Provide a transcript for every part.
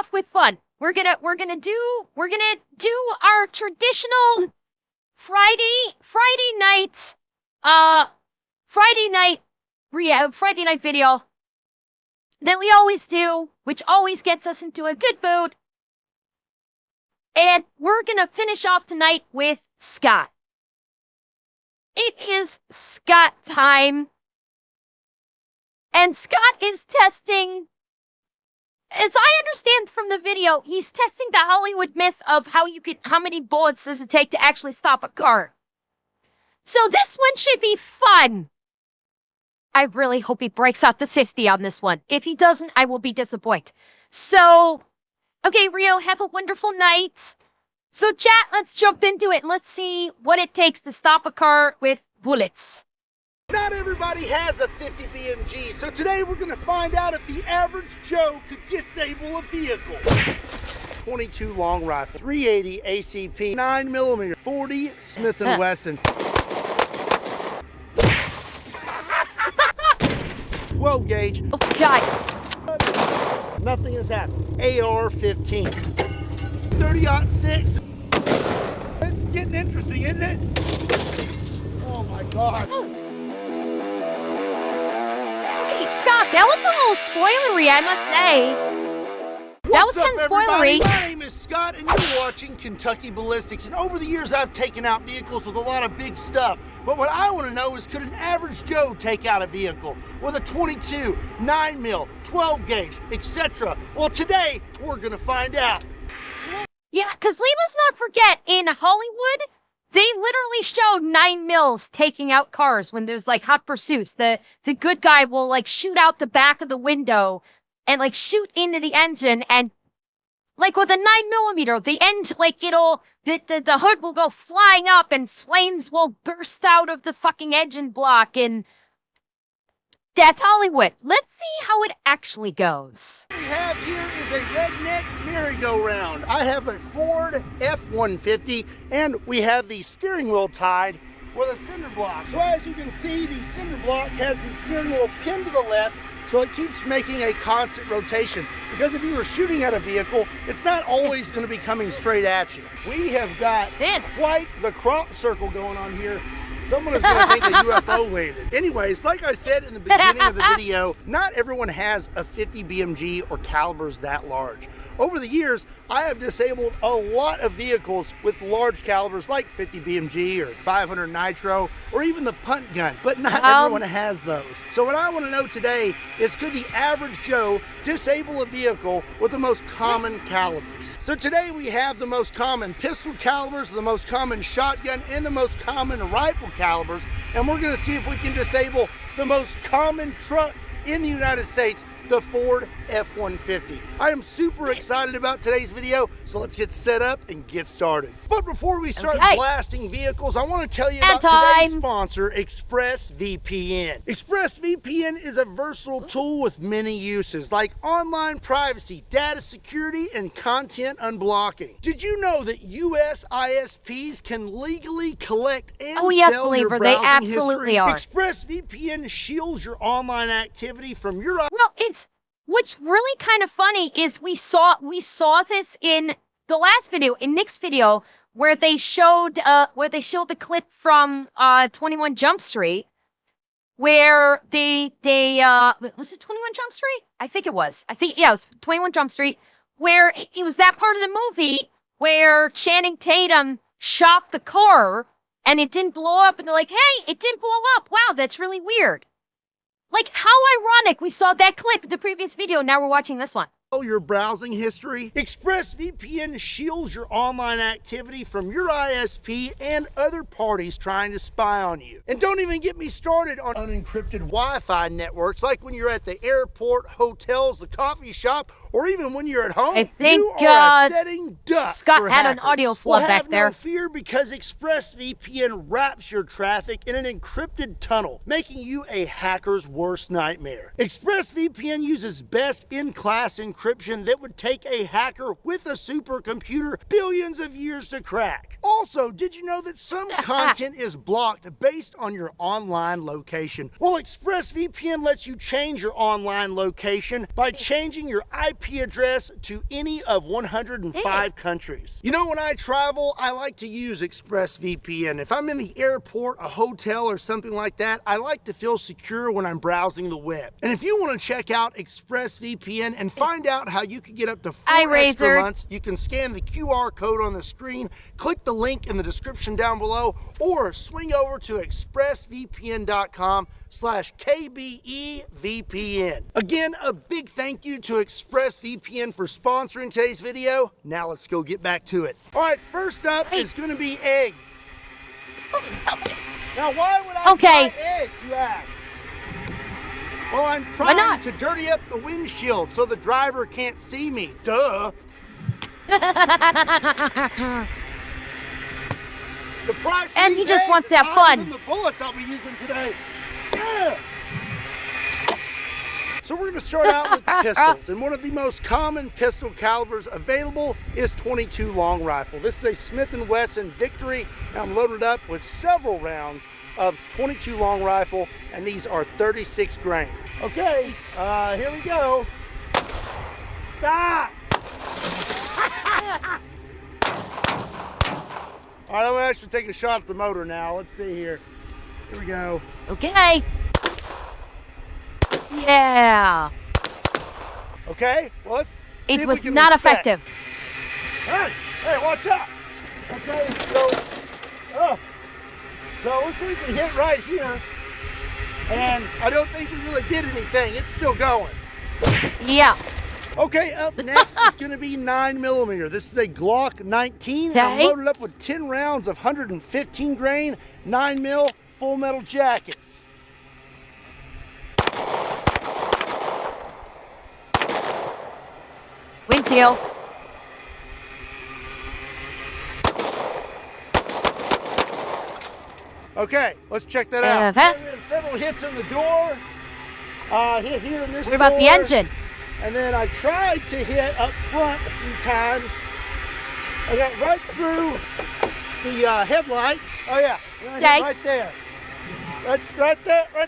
off with fun. We're gonna do our traditional Friday night video that we always do, which always gets us into a good mood. And we're gonna finish off tonight with Scott. It is Scott time. And Scott is testing, as I understand from the video, he's testing the Hollywood myth of how many bullets does it take to actually stop a car. So this one should be fun. I really hope he breaks out the 50 on this one. If he doesn't, I will be disappointed. So, okay, Rio, have a wonderful night. So chat, let's jump into it and let's see what it takes to stop a car with bullets. Not everybody has a 50 BMG, so today we're going to find out if the average Joe could disable a vehicle. 22 long rifle, 380 ACP, 9mm, 40 Smith & Wesson, 12 gauge. Oh, God. Nothing has happened. AR-15, 30-06. This is getting interesting, isn't it? Oh my God. Hey, Scott, that was a little spoilery, I must say. That was kind of spoilery. My name is Scott, and you're watching Kentucky Ballistics. And over the years, I've taken out vehicles with a lot of big stuff. But what I want to know is, could an average Joe take out a vehicle with a 22, 9mm, 12 gauge, etc.? Well, today, we're going to find out. Yeah, because let's not forget, in Hollywood, they literally showed 9mm taking out cars when there's, like, hot pursuits. The good guy will, like, shoot out the back of the window and, like, shoot into the engine, and, like, with a 9mm, the end, like, the hood will go flying up, and flames will burst out of the fucking engine block, and that's Hollywood. Let's see how it actually goes. What we have here is a redneck merry-go-round. I have a Ford F-150, and we have the steering wheel tied with a cinder block. So as you can see, the cinder block has the steering wheel pinned to the left, so it keeps making a constant rotation. Because if you were shooting at a vehicle, it's not always going to be coming straight at you. We have got quite the crop circle going on here. Someone is going to think a UFO landed. Anyways, like I said in the beginning of the video, not everyone has a 50 BMG or calibers that large. Over the years, I have disabled a lot of vehicles with large calibers like 50 BMG or 500 Nitro or even the punt gun, but not everyone has those. So what I want to know today is, could the average Joe disable a vehicle with the most common calibers? So today we have the most common pistol calibers, the most common shotgun, and the most common rifle calibers, and we're going to see if we can disable the most common truck in the United States, the Ford F-150. I am super excited about today's video, so let's get set up and get started. But before we start blasting vehicles, I want to tell you about today's sponsor, ExpressVPN. ExpressVPN is a versatile tool with many uses, like online privacy, data security, and content unblocking. Did you know that US ISPs can legally collect and sell your browsing they absolutely history? are. ExpressVPN shields your online activity from your... Well, what's really kind of funny is we saw this in the last video, in Nick's video, where they showed the clip from 21 Jump Street, where they was it 21 Jump Street? I think it was. It was 21 Jump Street, where it was that part of the movie where Channing Tatum shot the car and it didn't blow up, and they're like, "Hey, it didn't blow up. Wow, that's really weird." Like, how ironic, we saw that clip in the previous video, now we're watching this one. Your browsing history. ExpressVPN shields your online activity from your ISP and other parties trying to spy on you. And don't even get me started on unencrypted Wi-Fi networks, like when you're at the airport, hotels, the coffee shop, or even when you're at home. I think you are a setting duck Scott for had hackers. an audio flub back there. Have no fear, because ExpressVPN wraps your traffic in an encrypted tunnel, making you a hacker's worst nightmare. ExpressVPN uses best in-class encryption encryption that would take a hacker with a supercomputer billions of years to crack. Also, did you know that some content is blocked based on your online location? Well, ExpressVPN lets you change your online location by changing your IP address to any of 105 countries. You know, when I travel, I like to use ExpressVPN. If I'm in the airport, a hotel, or something like that, I like to feel secure when I'm browsing the web. And if you want to check out ExpressVPN and find out how you can get up to 4 extra months, you can scan the QR code on the screen, click the link in the description down below, or swing over to expressvpn.com/KBEVPN. Again, a big thank you to ExpressVPN for sponsoring today's video. Now let's go get back to it. All right, first up is going to be eggs. Now, why would I try eggs, you ask? Well, I'm trying to dirty up the windshield so the driver can't see me. Duh. The price and he just wants to have fun. The bullets I'll be using today. Yeah. So we're going to start out with pistols, and one of the most common pistol calibers available is .22 long rifle. This is a Smith & Wesson Victory, and I'm loaded up with several rounds of .22 long rifle, and these are 36 grain. Okay, here we go. Stop! All right, I'm gonna actually take a shot at the motor now. Let's see here. Here we go. Okay. Yeah. Okay, well, let's see it if was we can not inspect. effective. Hey, watch out. Okay, so let's see if we hit right here. And I don't think we really did anything. It's still going. Yeah. Okay, up next is going to be 9mm. This is a Glock 19. Okay. I'm loaded up with 10 rounds of 115 grain, 9mm full metal jackets. Wind seal. Okay, let's check that out. Several hits in the door. Hit here in this door. What about the engine? And then I tried to hit up front a few times. I got right through the headlight. Oh yeah, right there. Right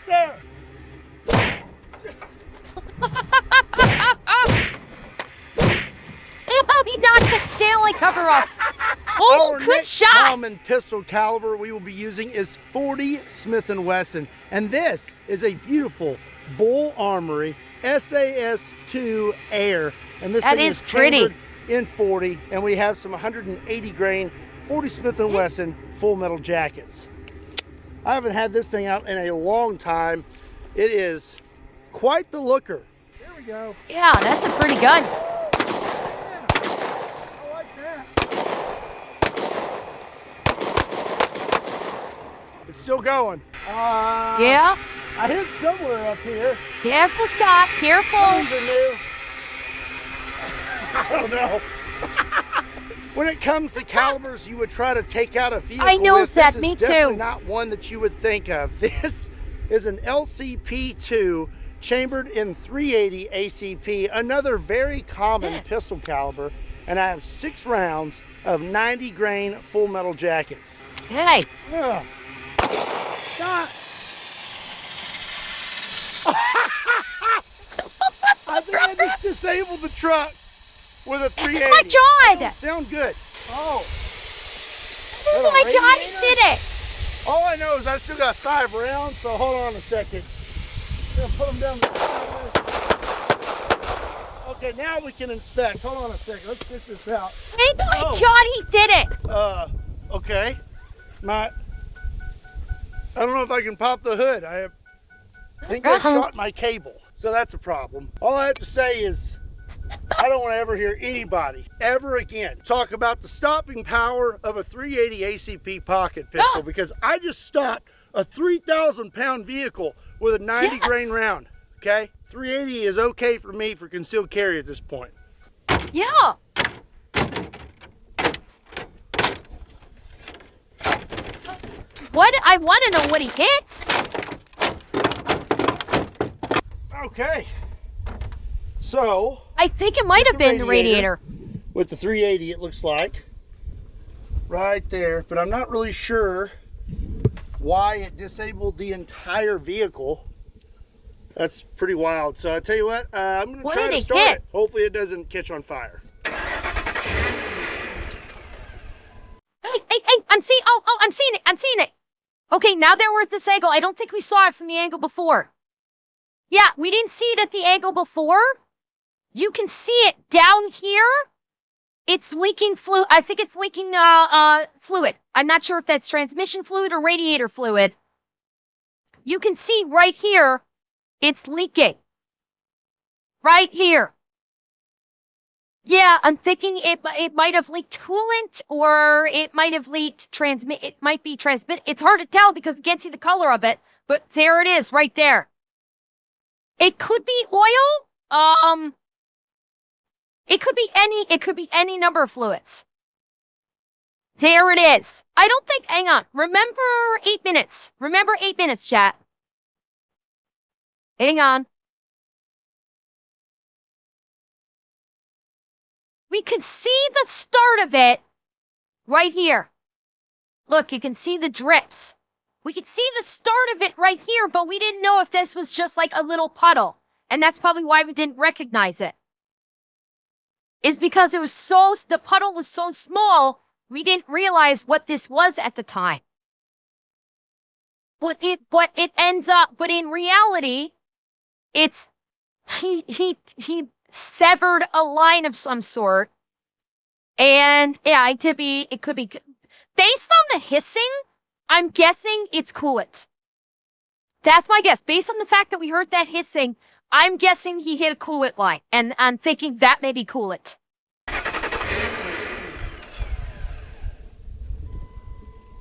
there. He knocked the Stanley cover off. Oh, Our good next shot. common pistol caliber we will be using is .40 Smith & Wesson. And this is a beautiful Bull Armory SAS-2 Air. And this thing is pretty in .40. And we have some 180 grain .40 Smith & Wesson full metal jackets. I haven't had this thing out in a long time. It is quite the looker. There we go. Yeah, that's a pretty gun. Still going. Yeah. I hit somewhere up here. Careful, Scott. Careful. These are new. I don't know. When it comes to calibers you would try to take out a vehicle I know, with, Seth. this Me is too. definitely not one that you would think of. This is an LCP2 chambered in .380 ACP, another very common pistol caliber, and I have 6 rounds of 90 grain full metal jackets. Hey. Yeah. Stop. I think I just disabled the truck with a .380. Oh my God! That sound good. Oh. Oh my God, he did it! All I know is I still got 5 rounds, so hold on a second. I'm gonna put them down. Okay, now we can inspect. Hold on a second. Let's get this out. Oh my God, he did it! Okay. I don't know if I can pop the hood. I think I shot my cable, so that's a problem. All I have to say is I don't want to ever hear anybody ever again talk about the stopping power of a .380 ACP pocket pistol because I just stopped a 3,000-pound vehicle with a 90 grain round, okay? .380 is okay for me for concealed carry at this point. Yeah. What? I want to know what he hits. Okay. So. I I think it might have been the radiator. With the 380, it looks like. Right there. But I'm not really sure why it disabled the entire vehicle. That's pretty wild. So I tell you what, I'm going to try to start it. Hopefully it doesn't catch on fire. Hey, I'm seeing, I'm seeing it. Okay, now that we're at this angle, I don't think we saw it from the angle before. Yeah, we didn't see it at the angle before. You can see it down here. It's leaking fluid. I think it's leaking fluid. I'm not sure if that's transmission fluid or radiator fluid. You can see right here, it's leaking. Right here. Yeah, I'm thinking it might have leaked coolant, or it might have leaked transmit. It might be transmit. It's hard to tell because we can't see the color of it, but there it is, right there. It could be oil. It could be any number of fluids. There it is. I don't think. Hang on. Remember 8 minutes. Remember 8 minutes, chat. Hang on. We could see the start of it right here. Look, you can see the drips. We could see the start of it right here, but we didn't know if this was just like a little puddle. And that's probably why we didn't recognize it. Is because the puddle was so small, we didn't realize what this was at the time. But in reality, it's, he severed a line of some sort. And yeah, it could be, based on the hissing, I'm guessing it's coolant. That's my guess. Based on the fact that we heard that hissing, I'm guessing he hit a coolant line. And I'm thinking that may be coolant.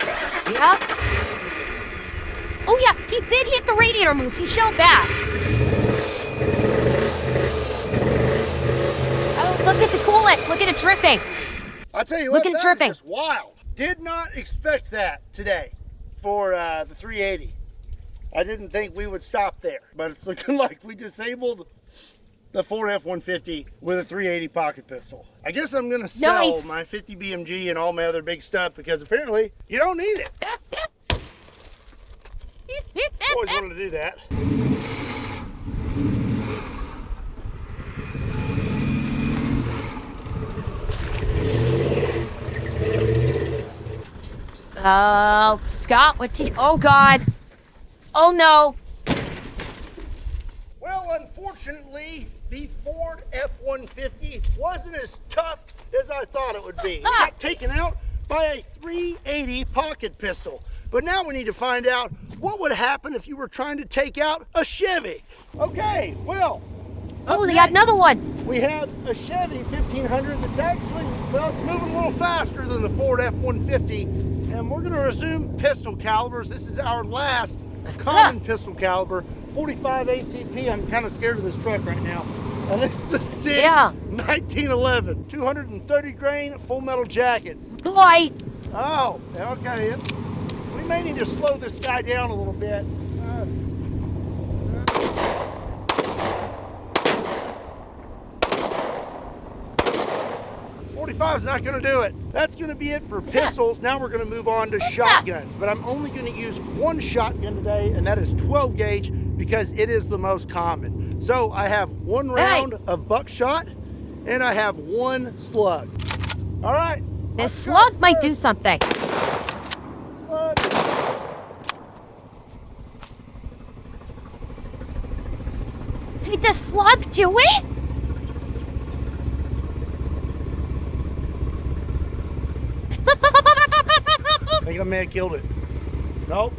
Yep. Oh yeah, he did hit the radiator moose. He showed that. Oh, look at the coolant. Look at it dripping. I'll tell you what, that is just wild. Did not expect that today for the 380. I didn't think we would stop there, but it's looking like we disabled the Ford F-150 with a 380 pocket pistol. I guess I'm gonna sell my 50 BMG and all my other big stuff because apparently you don't need it. Always wanted to do that. Oh, Scott, oh God. Oh no. Well, unfortunately, the Ford F-150 wasn't as tough as I thought it would be. It got taken out by a 380 pocket pistol. But now we need to find out what would happen if you were trying to take out a Chevy. Okay, well. Oh, they got another one. We have a Chevy 1500 that's actually, well, it's moving a little faster than the Ford F-150. And we're going to resume pistol calibers. This is our last common pistol caliber, 45 ACP. I'm kind of scared of this truck right now. And this is a SIG 1911, 230 grain full metal jackets. Boy. Oh, okay. We may need to slow this guy down a little bit. 45 is not going to do it. That's going to be it for pistols. Now we're going to move on to shotguns. But I'm only going to use one shotgun today, and that is 12 gauge because it is the most common. So I have one round of buckshot, and I have one slug. All right. This slug might do something. Slug. Did the slug do it? I think I may have killed it. Nope.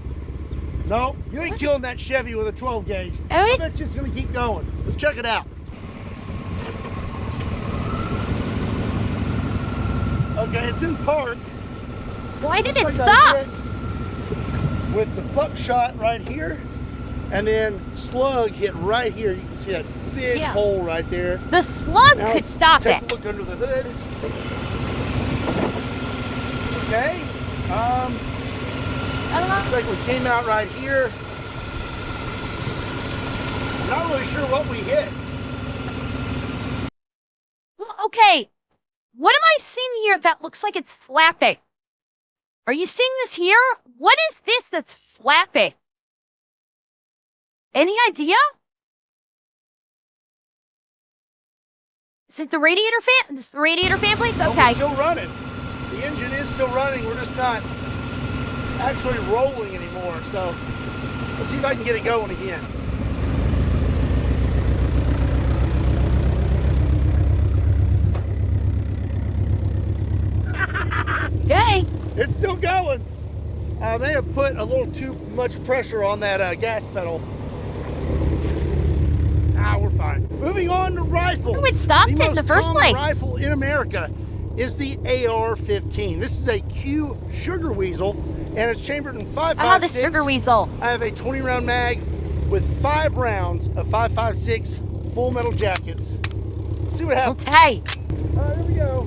Nope. You ain't killing that Chevy with a 12 gauge. I bet you it's going to keep going. Let's check it out. Okay, it's in park. Why did it stop? With the buckshot right here, and then slug hit right here. You can see that big hole right there. The slug could stop it. Take a look under the hood. Okay. Looks like we came out right here. I'm not really sure what we hit. What am I seeing here that looks like it's flapping? Are you seeing this here? What is this that's flapping? Any idea? Is it the radiator fan? Is the radiator fan blades? Oh, Okay. we're still running. The engine is still running. We're just not actually rolling anymore. So let's see if I can get it going again. Okay. It's still going. I may have put a little too much pressure on that gas pedal. Ah, we're fine. Moving on to rifles. Oh, it stopped it in the first most common place. rifle in America is the AR-15. This is a Q Sugar Weasel, and it's chambered in 5.56. Oh, the sugar weasel. I have a 20-round mag with 5 rounds of 5.56 full metal jackets. Let's see what happens. Okay. All right, here we go.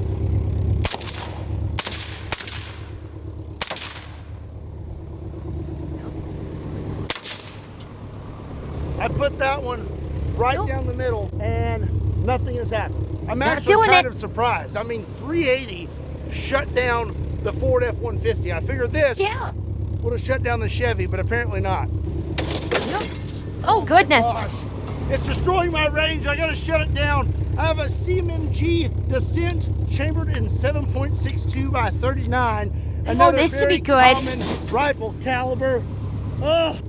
I put that one right down the middle, and nothing has happened. I'm actually kind of surprised. I mean, 380 shut down the Ford F-150. I figured this would have shut down the Chevy, but apparently not. Oh, goodness. Gosh. It's destroying my range. I gotta shut it down. I have a CMG Descent chambered in 7.62 by 39. Another this should be very good. common rifle caliber. Ugh.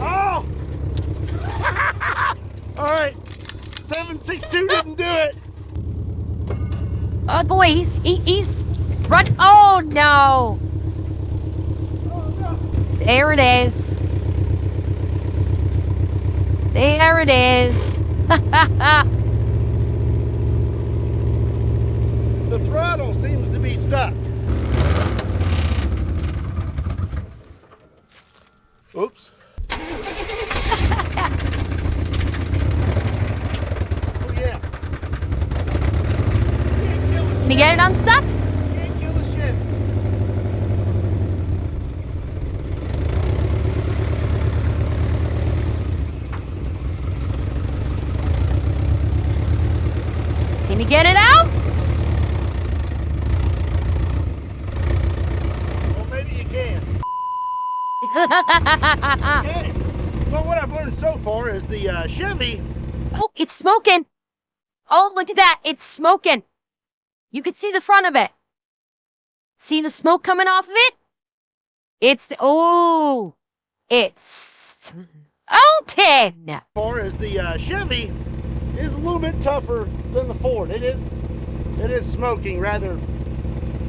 Oh! All right, 7.62 didn't do it. Oh, boy, he's run. Oh, no. Oh, no. There it is. There it is. The throttle seems to be stuck. Oops. Oh yeah. Can you get it unstuck? Can't kill the ship. Can you get it out? Well, maybe you can. Okay. Well, what I've learned so far is the Chevy. Oh, it's smoking. Oh, look at that. It's smoking. You can see the front of it. See the smoke coming off of it? It's smoking. As far as the Chevy is a little bit tougher than the Ford. It is smoking rather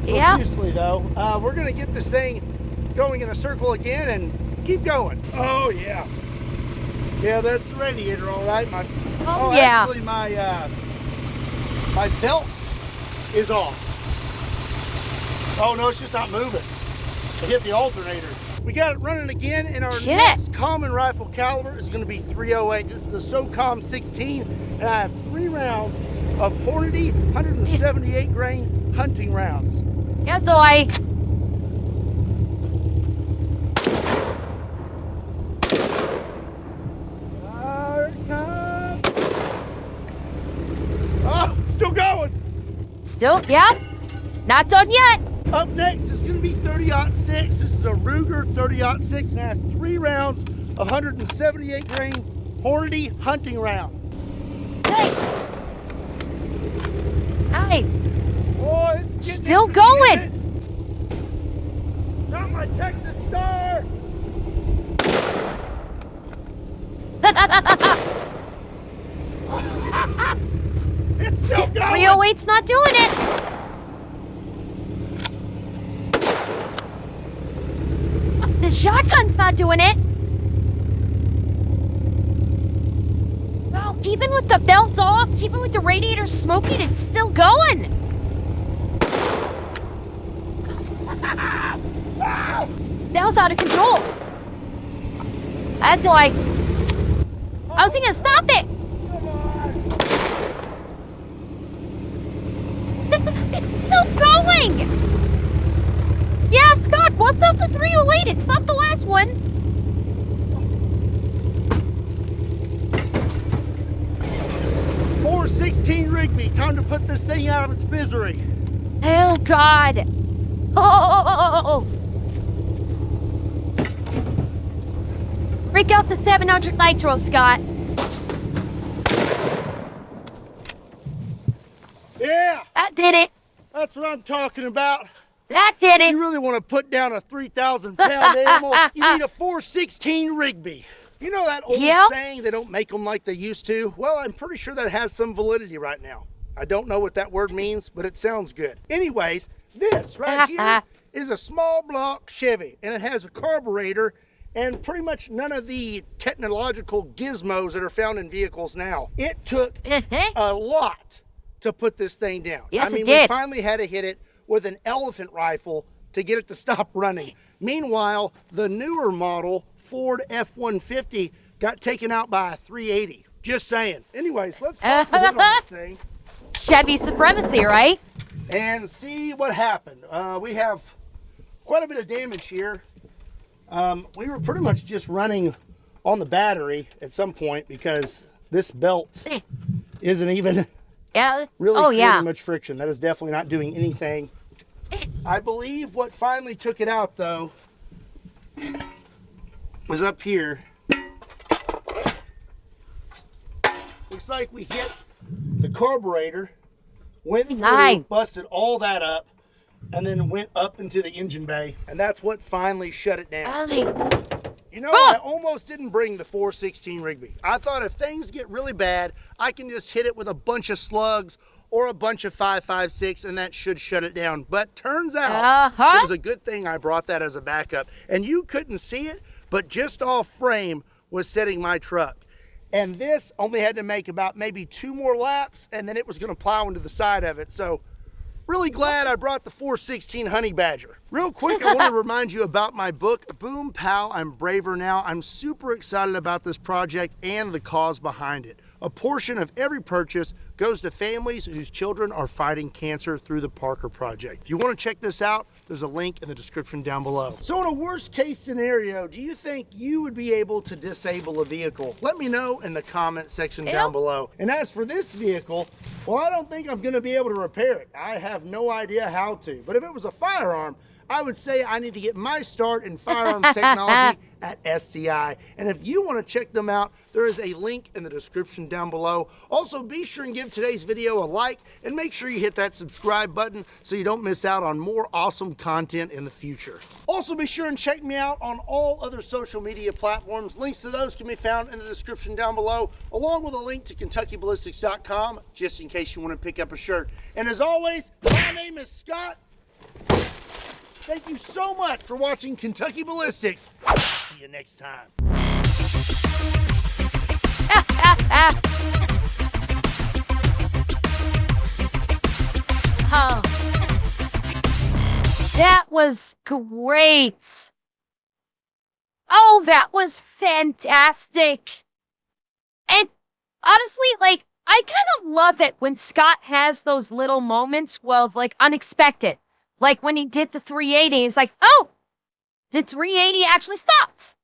profusely though. We're gonna get this thing going in a circle again and keep going. Oh yeah. Yeah, that's the radiator, all right. Actually, my belt is off. Oh no, it's just not moving. I hit the alternator. We got it running again, and our next common rifle caliber is going to be 308. This is a SOCOM 16, and I have 3 rounds of Hornady 178 grain hunting rounds. Yeah, boy. Oh, still going. Still, yeah. Not done yet. Up next is going to be 30-06. This is a Ruger 30-06, and I have 3 rounds of 178 grain Hornady hunting round. Hey. Hi. Oh, this is Still going. Not my Texas Star. It's still going. 308's not doing it. The shotgun's not doing it. Well, even with the belt off, even with the radiator smoking, it's still going. That was out of control. I had to I was gonna stop it. It's still going. Yeah, Scott, what's up the 308? It's not the last one. 416 Rigby. Time to put this thing out of its misery. Oh, God. Oh. Break out the 700 nitro, Scott. Yeah, That did it. that's what I'm talking about. That did it. You really want to put down a 3,000-pound animal, you need a 416 Rigby. You know that old saying, they don't make them like they used to? Well, I'm pretty sure that has some validity right now. I don't know what that word means, but it sounds good. Anyways, this right here is a small block Chevy, and it has a carburetor and pretty much none of the technological gizmos that are found in vehicles now. It took a lot to put this thing down. Yes, I mean, it did. we finally had to hit it with an elephant rifle to get it to stop running. Meanwhile, the newer model Ford F-150 got taken out by a 380. Just saying. Anyways, let's put the hood on this thing Chevy supremacy, right? and see what happened. We have quite a bit of damage here. We were pretty much just running on the battery at some point because this belt isn't even really creating much friction. That is definitely not doing anything. I believe what finally took it out, though, was up here. Looks like we hit the carburetor, went through, busted all that up, and then went up into the engine bay, and that's what finally shut it down. You know, I almost didn't bring the 416 Rigby. I thought if things get really bad, I can just hit it with a bunch of slugs or a bunch of 5.56, and that should shut it down. But turns out it was a good thing I brought that as a backup. And you couldn't see it, but just off frame was setting my truck. And this only had to make about maybe 2 more laps, and then it was gonna plow into the side of it. So really glad I brought the 416 Honey Badger. Real quick, I want to remind you about my book, Boom Pow, I'm Braver Now. I'm super excited about this project and the cause behind it. A portion of every purchase goes to families whose children are fighting cancer through the Parker Project. If you want to check this out, there's a link in the description down below. So in a worst case scenario, do you think you would be able to disable a vehicle? Let me know in the comment section down below. And as for this vehicle, well, I don't think I'm going to be able to repair it. I have no idea how to. But if it was a firearm, I would say I need to get my start in firearms technology at STI. And if you want to check them out, there is a link in the description down below. Also, be sure and give today's video a like and make sure you hit that subscribe button so you don't miss out on more awesome content in the future. Also, be sure and check me out on all other social media platforms. Links to those can be found in the description down below, along with a link to KentuckyBallistics.com, just in case you want to pick up a shirt. And as always, my name is Scott. Thank you so much for watching Kentucky Ballistics. I'll see you next time. Oh, that was great. Oh, that was fantastic. And honestly, like, I kind of love it when Scott has those little moments of, like, unexpected. Like when he did the 380, it's like, oh, the 380 actually stopped.